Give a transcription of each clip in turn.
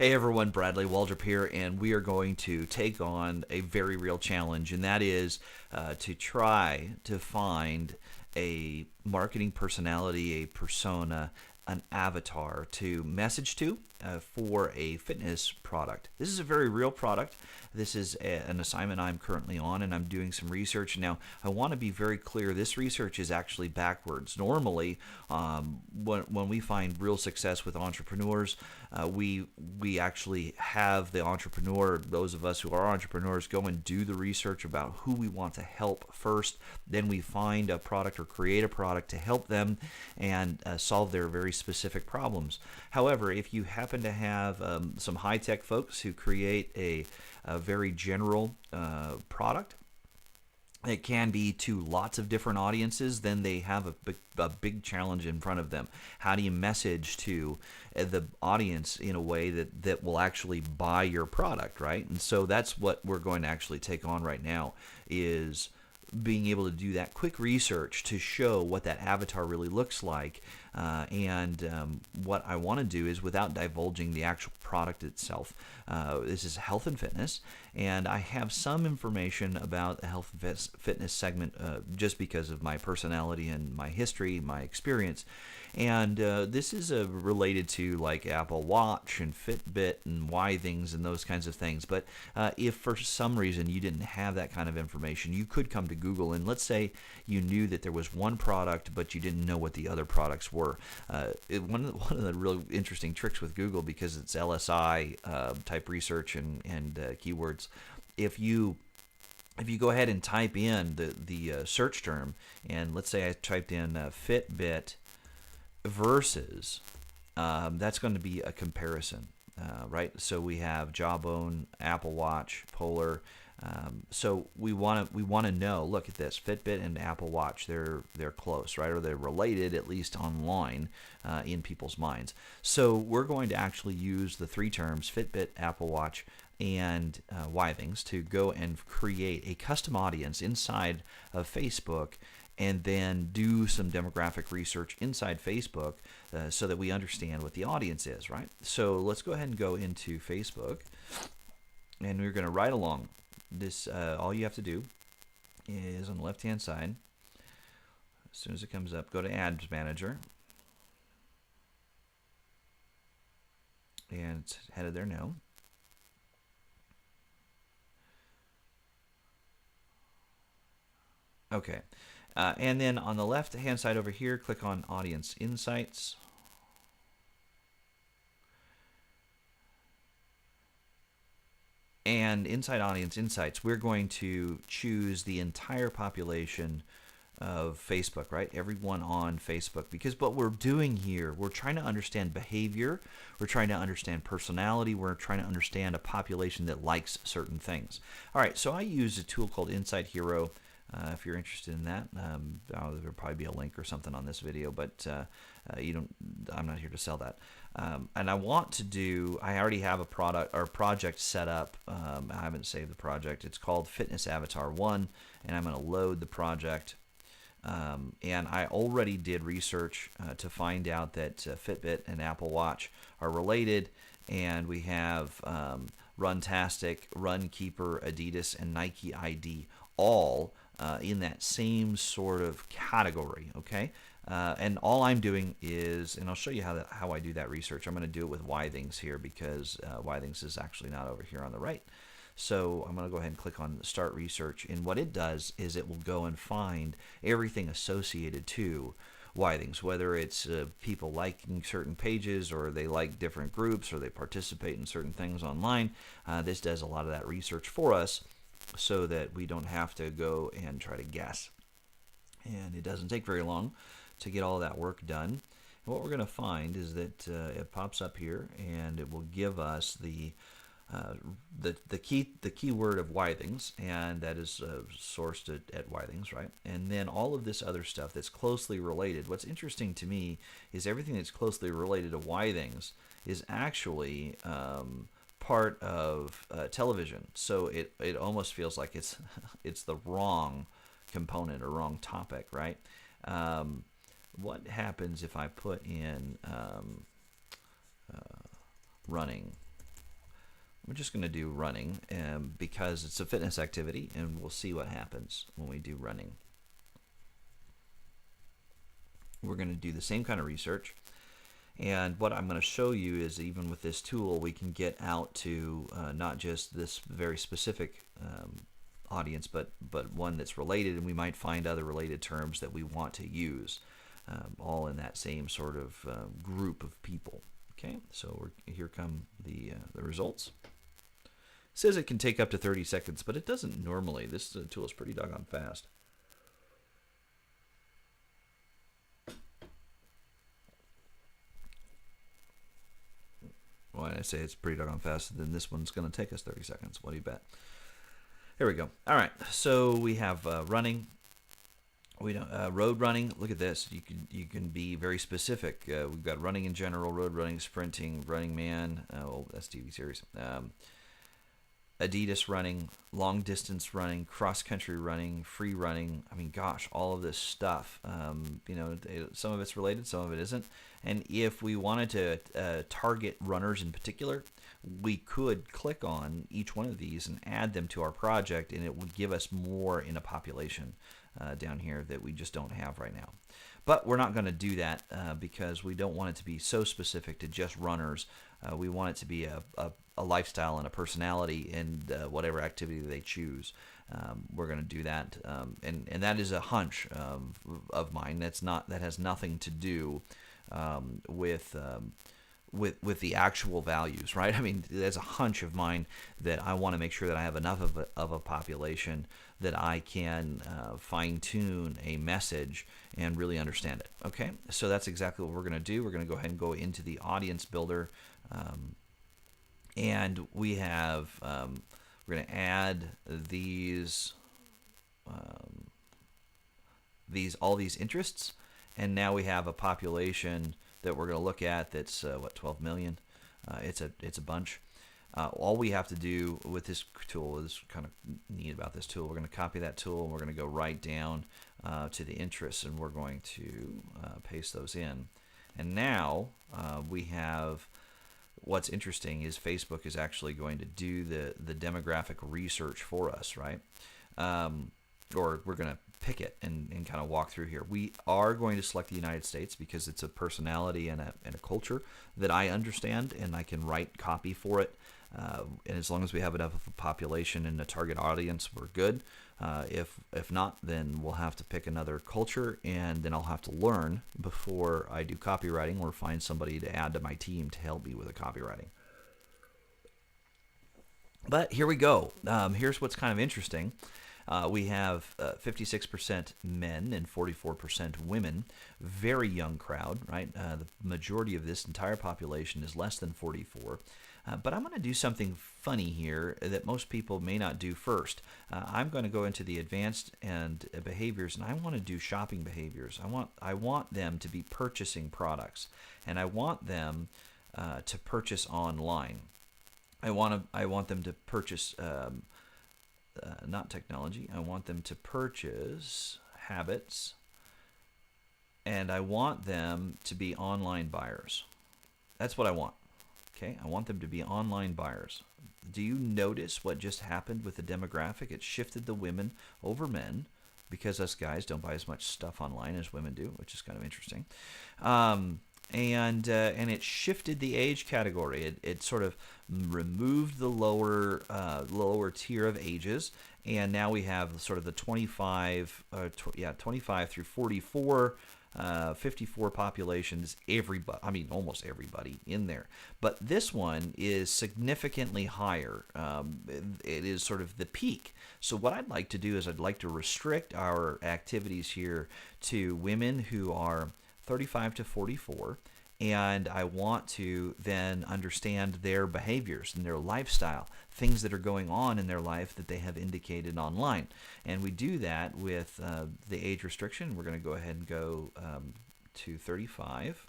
Hey everyone, Bradley Waldrop here, and we are going to take on a very real challenge, and that is to try to find a marketing personality, a persona, an avatar to message to for a fitness product. This is a very real product. This is an assignment I'm currently on, and I'm doing some research. Now, I want to be very clear, this research is actually backwards. Normally, when we find real success with entrepreneurs, we actually have the entrepreneur, those of us who are entrepreneurs, go and do the research about who we want to help first. Then we find a product or create a product to help them and solve their very specific problems. However, if you happen to have some high-tech folks who create a very general product, it can be to lots of different audiences, then they have a big challenge in front of them. How do you message to the audience in a way that will actually buy your product, right? And so that's what we're going to actually take on right now, is being able to do that quick research to show what that avatar really looks like. What I want to do is, without divulging the actual product itself, this is health and fitness, and I have some information about the health and fitness segment just because of my personality and my history, my experience. And this is related to like Apple Watch and Fitbit and Withings and those kinds of things. But if for some reason you didn't have that kind of information, you could come to Google, and let's say you knew that there was one product, but you didn't know what the other products were. One of the real interesting tricks with Google, because it's LSI type research and keywords, if you go ahead and type in the search term, and let's say I typed in Fitbit versus, that's going to be a comparison, right? So we have Jawbone, Apple Watch, Polar. So we want to know. Look at this: Fitbit and Apple Watch. They're close, right? Or they're related, at least online, in people's minds. So we're going to actually use the three terms: Fitbit, Apple Watch, and Withings, to go and create a custom audience inside of Facebook, and then do some demographic research inside Facebook so that we understand what the audience is, right? So let's go ahead and go into Facebook, and we're going to ride along. This all you have to do is, on the left-hand side, as soon as it comes up, go to Ads Manager, and it's headed there now. Okay. And then on the left-hand side over here, click on Audience Insights. And inside Audience Insights, we're going to choose the entire population of Facebook, right? Everyone on Facebook. Because what we're doing here, we're trying to understand behavior, we're trying to understand personality, we're trying to understand a population that likes certain things. All right, so I use a tool called Insight Hero. If you're interested in that, there'll probably be a link or something on this video, but I'm not here to sell that. And I want to do, I already have a product or project set up. I haven't saved the project. It's called Fitness Avatar 1, and I'm going to load the project. And I already did research to find out that Fitbit and Apple Watch are related, and we have Runtastic, Runkeeper, Adidas, and Nike ID all in that same sort of category, okay? And all I'm doing is, and I'll show you how I do that research. I'm going to do it with Withings here, because Withings is actually not over here on the right. So I'm going to go ahead and click on Start Research, and what it does is it will go and find everything associated to Withings, whether it's people liking certain pages, or they like different groups, or they participate in certain things online. This does a lot of that research for us, so that we don't have to go and try to guess. And it doesn't take very long to get all that work done. And what we're going to find is that it pops up here, and it will give us the keyword of Withings, and that is sourced at Withings, right? And then all of this other stuff that's closely related. What's interesting to me is everything that's closely related to Withings is actually part of television. So it almost feels like it's it's the wrong component or wrong topic, right? What happens if I put in running? We're just going to do running because it's a fitness activity, and we'll see what happens when we do running. We're going to do the same kind of research. And what I'm going to show you is even with this tool, we can get out to not just this very specific audience, but one that's related, and we might find other related terms that we want to use, all in that same sort of group of people. Okay, so here come the results. It says it can take up to 30 seconds, but it doesn't normally. This tool is pretty doggone fast. When I say it's pretty doggone fast, then this one's going to take us 30 seconds. What do you bet? Here we go. All right, so we have running. We don't road running. Look at this. You can be very specific. We've got running in general, road running, sprinting, Running Man. Oh, that's TV series. Adidas running, long distance running, cross country running, free running. I mean, gosh, all of this stuff. Some of it's related, some of it isn't. And if we wanted to target runners in particular, we could click on each one of these and add them to our project, and it would give us more in a population down here that we just don't have right now. But we're not going to do that because we don't want it to be so specific to just runners. We want it to be a lifestyle and a personality in whatever activity they choose. We're going to do that, and that is a hunch of mine. That has nothing to do with the actual values, right? I mean, there's a hunch of mine that I want to make sure that I have enough of a population that I can fine-tune a message and really understand it. Okay, so that's exactly what we're going to do. We're going to go ahead and go into the audience builder, and we have we're going to add all these interests, and now we have a population that we're going to look at that's 12 million. It's a bunch. All we have to do with this tool is kind of neat about this tool. We're going to copy that tool, and we're going to go right down to the interests, and we're going to paste those in. And now we have, what's interesting is Facebook is actually going to do the demographic research for us, right? Or we're going to pick it and kind of walk through here. We are going to select the United States because it's a personality and a culture that I understand, and I can write copy for it. And as long as we have enough of a population and a target audience, we're good. If not, then we'll have to pick another culture, and then I'll have to learn before I do copywriting or find somebody to add to my team to help me with the copywriting. But here we go. Here's what's kind of interesting. We have 56% men and 44% women. Very young crowd, right? The majority of this entire population is less than 44. But I'm going to do something funny here that most people may not do first. I'm going to go into the advanced and behaviors, and I want to do shopping behaviors. I want them to be purchasing products, and I want them to purchase online. I want them to purchase not technology. I want them to purchase habits, and I want them to be online buyers. That's what I want. Okay, I want them to be online buyers. Do you notice what just happened with the demographic? It shifted the women over men because us guys don't buy as much stuff online as women do, which is kind of interesting. And it shifted the age category. It sort of removed the lower tier of ages, and now we have sort of the 25 through 44. 54 populations, almost everybody in there. But this one is significantly higher. It is sort of the peak. So what I'd like to do is I'd like to restrict our activities here to women who are 35 to 44, and I want to then understand their behaviors and their lifestyle, things that are going on in their life that they have indicated online. And we do that with the age restriction. We're going to go ahead and go to 35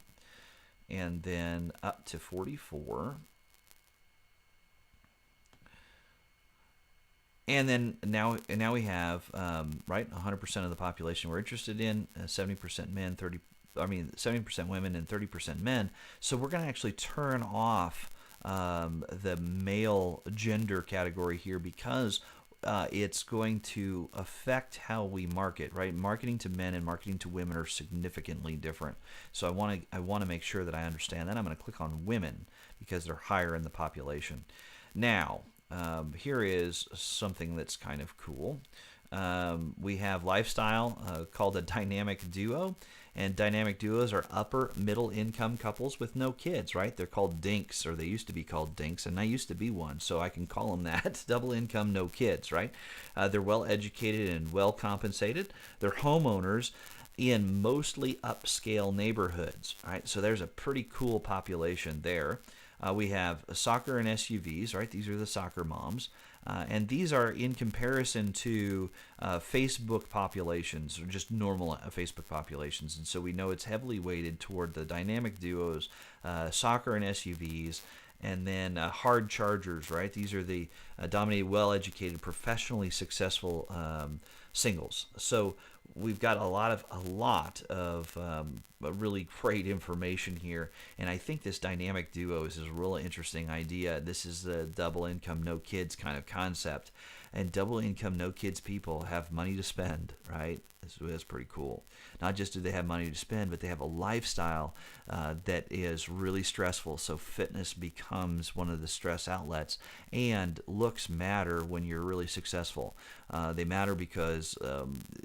and then up to 44. And then now we have 100% of the population we're interested in, 70% men, 70% women and 30% men. So we're going to actually turn off the male gender category here because it's going to affect how we market, right? Marketing to men and marketing to women are significantly different. So I want to make sure that I understand that. I'm going to click on women because they're higher in the population. Now, here is something that's kind of cool. We have lifestyle called a dynamic duo, and dynamic duos are upper middle income couples with no kids, right? They're called dinks, or they used to be called dinks, and I used to be one, so I can call them that. Double income, no kids, right? They're well educated and well compensated. They're homeowners in mostly upscale neighborhoods, right? So there's a pretty cool population there. We have soccer and SUVs, right? These are the soccer moms. And these are in comparison to Facebook populations, or just normal Facebook populations. And so we know it's heavily weighted toward the dynamic duos, soccer and SUVs, and then hard chargers, right? These are the dominated, well-educated, professionally successful singles. So we've got a lot of really great information here, and I think this dynamic duos is a really interesting idea. This is the double income, no kids kind of concept, and double income, no kids people have money to spend, right? That's pretty cool. Not just do they have money to spend, but they have a lifestyle that is really stressful. So fitness becomes one of the stress outlets, and looks matter when you're really successful. They matter because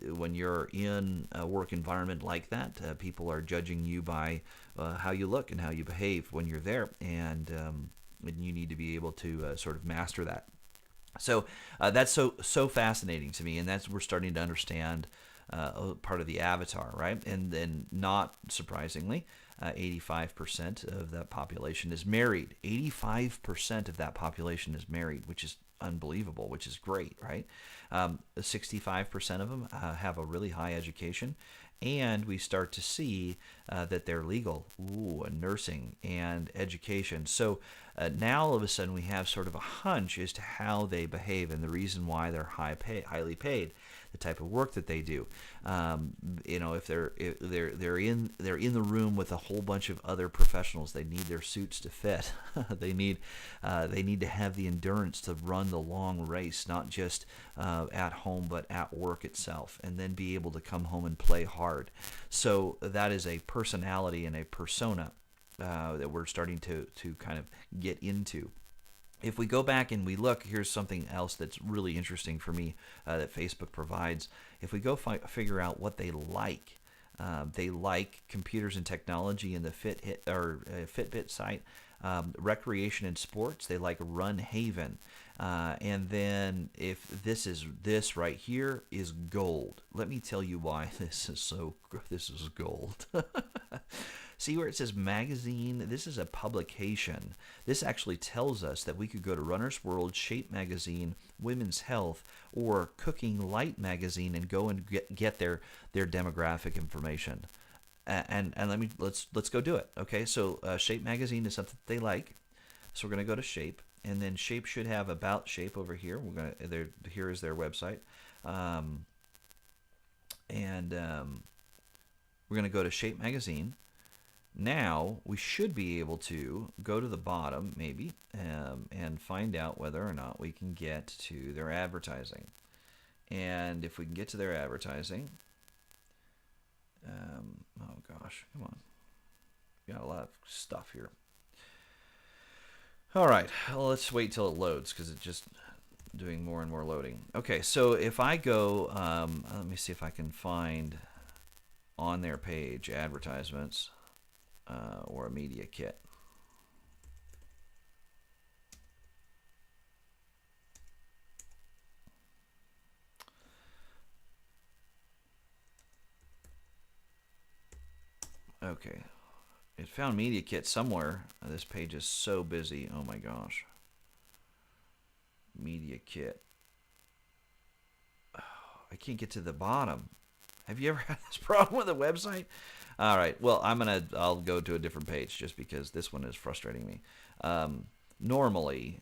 when you're in a work environment like that, people are judging you by how you look and how you behave when you're there, and you need to be able to sort of master that. So that's so fascinating to me, and that's we're starting to understand part of the avatar, right? And then, not surprisingly, 85% of that population is married. 85% of that population is married, which is unbelievable, which is great, right? 65% of them have a really high education, and we start to see that they're legal, nursing and education. So now all of a sudden we have sort of a hunch as to how they behave and the reason why they're highly paid, the type of work that they do. If they're in the room with a whole bunch of other professionals, they need their suits to fit. they need to have the endurance to run the long race, not just at home but at work itself, and then be able to come home and play hard. So that is a personality and a persona that we're starting to kind of get into. If we go back and we look, here's something else that's really interesting for me that Facebook provides. If we go figure out what they like computers and technology in the Fitbit site, recreation and sports. They like Run Haven, and then if this right here is gold. Let me tell you why this is gold. See where it says magazine? This is a publication. This actually tells us that we could go to Runner's World, Shape Magazine, Women's Health, or Cooking Light Magazine and go and get their demographic information. And let's go do it. Okay, so Shape Magazine is something they like, so we're gonna go to Shape, and then Shape should have About Shape over here. Here is their website, and we're gonna go to Shape Magazine. Now we should be able to go to the bottom maybe and find out whether or not we can get to their advertising. And if we can get to their advertising, oh gosh, come on, we got a lot of stuff here. All right, well, let's wait till it loads because it's just doing more and more loading. Okay, so if I go, let me see if I can find on their page advertisements. Or a media kit. Okay, it found media kit somewhere. This page is so busy. Oh my gosh. Media kit. Oh, I can't get to the bottom. Have you ever had this problem with a website? All right, well, I'll go to a different page just because this one is frustrating me. Normally,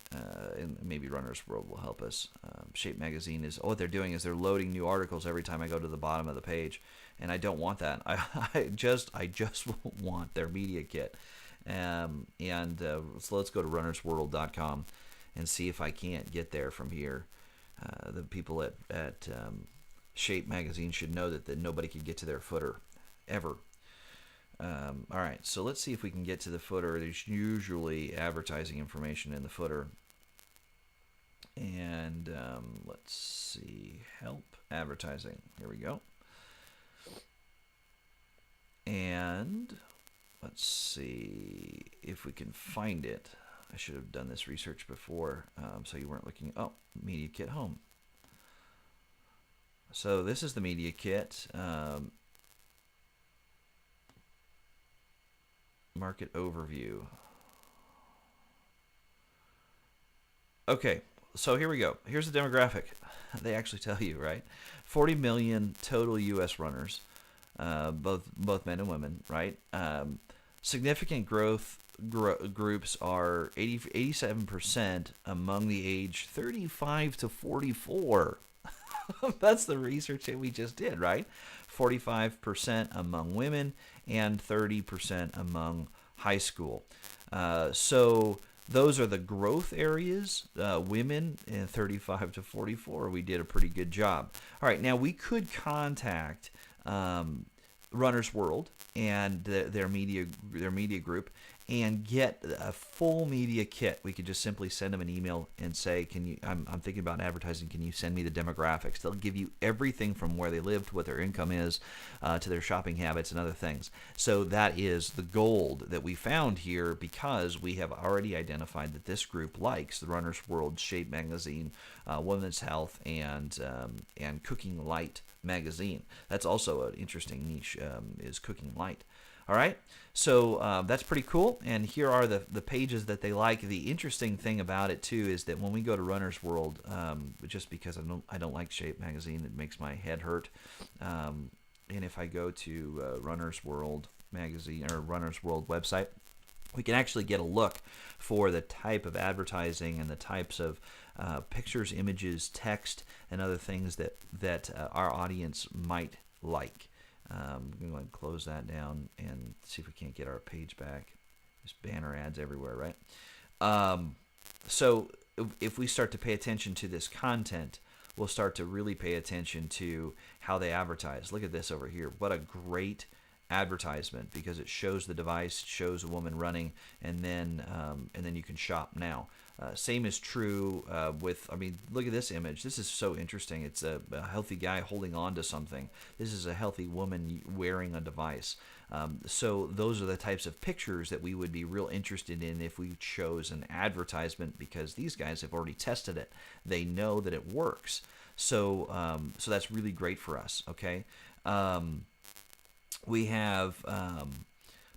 and maybe Runner's World will help us. Shape Magazine what they're doing is they're loading new articles every time I go to the bottom of the page, and I don't want that. I just want their media kit, So let's go to runnersworld.com and see if I can't get there from here. The people at Shape Magazine should know that nobody could get to their footer ever. All right, so let's see if we can get to the footer. There's usually advertising information in the footer. And let's see, help advertising. Here we go. And let's see if we can find it. I should have done this research before, so you weren't looking. Oh, Media Kit Home. So this is the Media Kit. Market overview. Okay, so here we go. Here's the demographic. They actually tell you, right? 40 million total U.S. runners, both men and women, right? Significant growth groups are 87% among the age 35 to 44. That's the research that we just did, right? 45% among women and 30% among high school. So those are the growth areas. Women in 35 to 44, we did a pretty good job. All right, now we could contact Runner's World and their media group and get a full media kit. We could just simply send them an email and say, "Can you? I'm thinking about advertising. Can you send me the demographics?" They'll give you everything from where they live to what their income is, to their shopping habits and other things. So that is the gold that we found here, because we have already identified that this group likes the Runner's World, Shape Magazine, Women's Health, and Cooking Light magazine. That's also an interesting niche, is Cooking Light. All right, so that's pretty cool, and here are the pages that they like. The interesting thing about it too is that when we go to Runner's World, just because I don't like Shape Magazine, it makes my head hurt. And if I go to Runner's World magazine or Runner's World website, we can actually get a look for the type of advertising and the types of pictures, images, text, and other things that our audience might like. I'm going to close that down and see if we can't get our page back. There's banner ads everywhere, right? So if we start to pay attention to this content, we'll start to really pay attention to how they advertise. Look at this over here. What a great advertisement, because it shows the device, shows a woman running, and then you can shop now. Same is true with, look at this image. This is so interesting. It's a healthy guy holding on to something. This is a healthy woman wearing a device. So those are the types of pictures that we would be real interested in if we chose an advertisement, because these guys have already tested it. They know that it works. So that's really great for us, okay? We have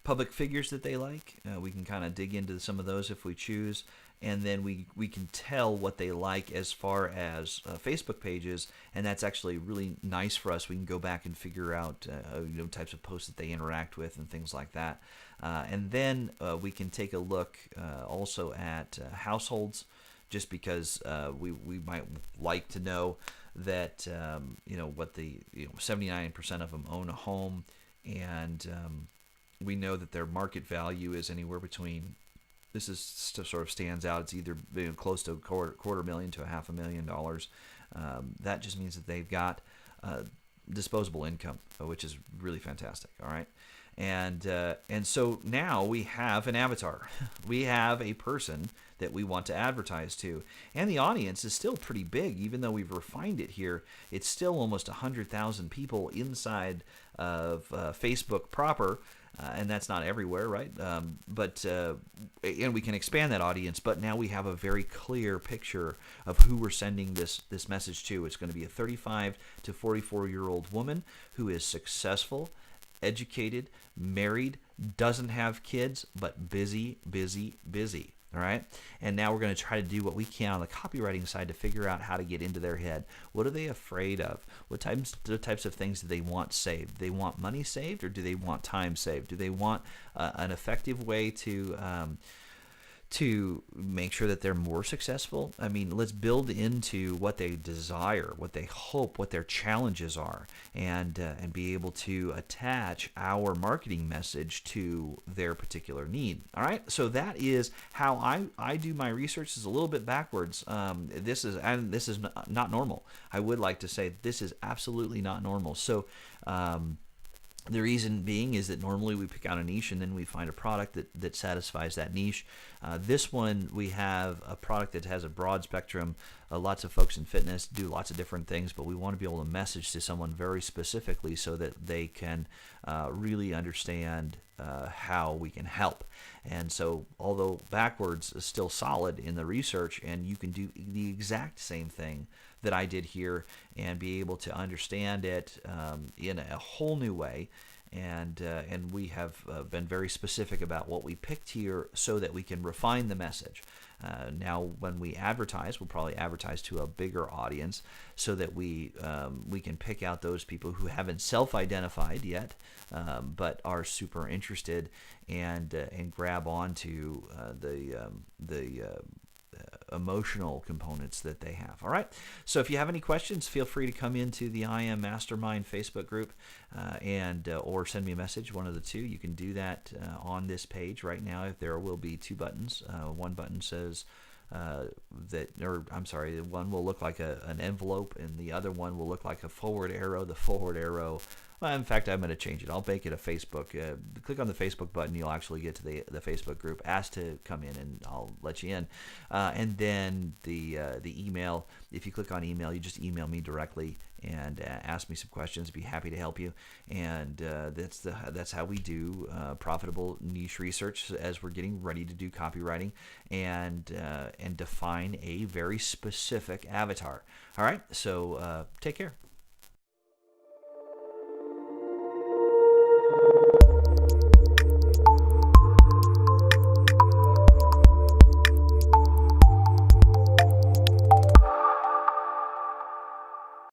public figures that they like. We can kind of dig into some of those if we choose. And then we can tell what they like as far as Facebook pages, and that's actually really nice for us. We can go back and figure out types of posts that they interact with and things like that. And then we can take a look also at households, just because we might like to know that what the 79% of them own a home, and we know that their market value is anywhere between. This is sort of stands out. It's either close to $250,000 to $500,000. That just means that they've got disposable income, which is really fantastic. All right, and so now we have an avatar. We have a person that we want to advertise to, and the audience is still pretty big, even though we've refined it here. It's still almost 100,000 people inside of Facebook proper. And that's not everywhere, right? And we can expand that audience, but now we have a very clear picture of who we're sending this message to. It's going to be a 35 to 44-year-old woman who is successful, educated, married, doesn't have kids, but busy, busy, busy. All right, and now we're going to try to do what we can on the copywriting side to figure out how to get into their head. What are they afraid of? What types of things do they want saved? Do they want money saved, or do they want time saved? Do they want an effective way to to make sure that they're more successful. I mean, let's build into what they desire, what they hope, what their challenges are, and be able to attach our marketing message to their particular need. All right, so that is how I do my research. Is a little bit backwards. This is not normal. I would like to say this is absolutely not normal. So. The reason being is that normally we pick out a niche and then we find a product that satisfies that niche. This one, we have a product that has a broad spectrum. Lots of folks in fitness do lots of different things, but we want to be able to message to someone very specifically so that they can really understand how we can help. And so, although backwards is still solid in the research, and you can do the exact same thing that I did here and be able to understand it in a whole new way. And we have been very specific about what we picked here so that we can refine the message. Now, when we advertise, we'll probably advertise to a bigger audience so that we can pick out those people who haven't self-identified yet, but are super interested and grab onto the emotional components that they have. All right. So if you have any questions, feel free to come into the I Am Mastermind Facebook group or send me a message, one of the two. You can do that on this page right now. There will be two buttons. One button says one will look like an envelope, and the other one will look like a forward arrow. The forward arrow, well, in fact, I'm going to change it. I'll make it a Facebook. Click on the Facebook button. You'll actually get to the Facebook group. Ask to come in, and I'll let you in. And then the email. If you click on email, you just email me directly and ask me some questions. Be happy to help you. And that's how we do profitable niche research as we're getting ready to do copywriting and define a very specific avatar. All right. So take care.